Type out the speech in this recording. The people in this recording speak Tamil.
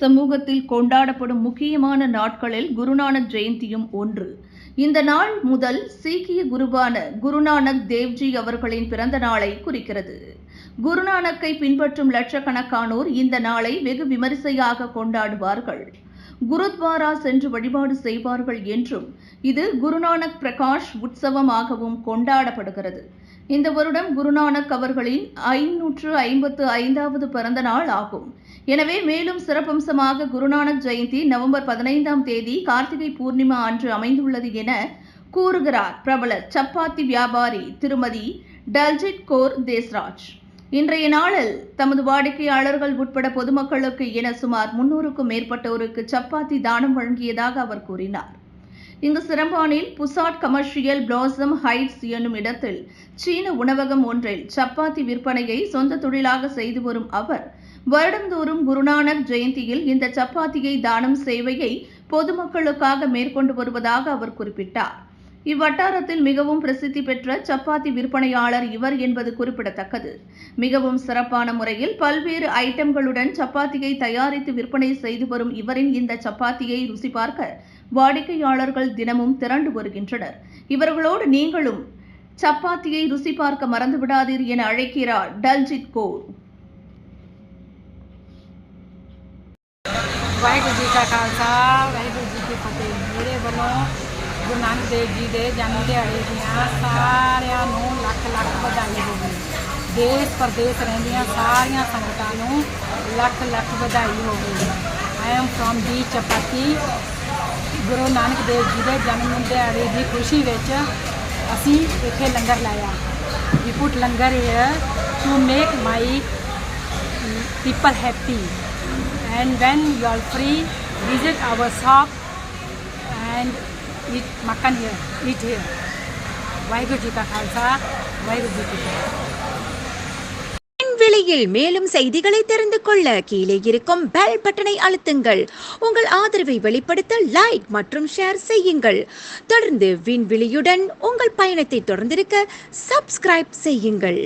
சமூகத்தில் கொண்டாடப்படும் முக்கியமான நாட்களில் குருநானக் ஜெயந்தியும் ஒன்று. இந்த நாள் முதல் சீக்கிய குருவான குருநானக் தேவ்ஜி அவர்களின் பிறந்த நாளை குறிக்கிறது. குருநானக்கை பின்பற்றும் லட்சக்கணக்கானோர் இந்த நாளை வெகு விமரிசையாக கொண்டாடுவார்கள். குருத்வாரா சென்று வழிபாடு செய்வார்கள் என்றும் இது குருநானக் பிரகாஷ் உற்சவமாகவும் கொண்டாடப்படுகிறது. இந்த வருடம் குருநானக் அவர்களின் 555வது பிறந்த நாள் ஆகும். எனவே மேலும் சிறப்பம்சமாக குருநானக் ஜெயந்தி நவம்பர் 15ஆம் தேதி கார்த்திகை பூர்ணிமா அன்று அமைந்துள்ளது என கூறுகிறார் பிரபல சப்பாத்தி வியாபாரி திருமதி டல்ஜித் கௌர் தேஸ்ராஜ். இன்றைய நாளில் தமது வாடிக்கையாளர்கள் உட்பட பொதுமக்களுக்கு என சுமார் 300க்கும் மேற்பட்டோருக்கு சப்பாத்தி தானம் வழங்கியதாக அவர் கூறினார். இங்கு சிரம்பானில் புசாட் கமர்ஷியல் பிளாசம் ஹைட்ஸ் என்னும் இடத்தில் சீன உணவகம் ஒன்றில் சப்பாத்தி விற்பனையை சொந்த தொழிலாக செய்து வரும் அவர் வருடந்தோறும் குருநானக் ஜெயந்தியில் இந்த சப்பாத்தியை தானம் சேவையை பொதுமக்களுக்காக மேற்கொண்டு வருவதாக அவர் குறிப்பிட்டார். இவ்வட்டாரத்தில் மிகவும் பிரசித்தி பெற்ற சப்பாத்தி விற்பனையாளர் இவர் என்பது குறிப்பிடத்தக்கது. மிகவும் சிறப்பான முறையில் பல்வேறு ஐட்டங்களுடன் சப்பாத்தியை தயாரித்து விற்பனை செய்து வரும் இவரின் இந்த சப்பாத்தியை ருசி பார்க்க வாடிக்கையாளர்கள் தினமும் திரண்டு வருகின்றனர். இவர்களோடு நீங்களும் சப்பாத்தியை ருசி பார்க்க மறந்துவிடாதீர் என அழைக்கிறார் டல்ஜித் கௌர். वाहिगुरू जी का खालसा वाहिगुरू जी की फतेह। मेरे ਵੱਲੋਂ गुरु नानक देव जी के जन्म दिहाड़े ਦੀਆਂ ਸਾਰਿਆਂ ਨੂੰ ਲੱਖ ਲੱਖ ਵਧਾਈ ਹੋਵੇ। देश प्रदेश ਰਹਿੰਦੀਆਂ ਸਾਰੀਆਂ ਸੰਗਤਾਂ ਨੂੰ ਲੱਖ ਲੱਖ ਵਧਾਈ ਹੋਵੇ। I am from D चपाती। गुरु नानक देव जी के जन्म दिहाड़े ਦੀ खुशी ਵਿੱਚ ਅਸੀਂ ਇੱਥੇ ਲੰਗਰ ਲਾਇਆ। We put langar here to make my people happy. And when you are free, visit our shop and eat makan here, eat here. Waheguru ji का खालसा वाहिगुरू जी की फतेह। விலையில் மேலும் செய்திகளை தெரிந்து கொள்ள கீழே இருக்கும் பெல் பட்டனை அழுத்துங்கள். உங்கள் ஆதரவை வெளிப்படுத்த லைக் மற்றும் ஷேர் செய்யுங்கள். தொடர்ந்து விண்வெளியுடன் உங்கள் பயணத்தை தொடர்ந்திருக்க சப்ஸ்கிரைப் செய்யுங்கள்.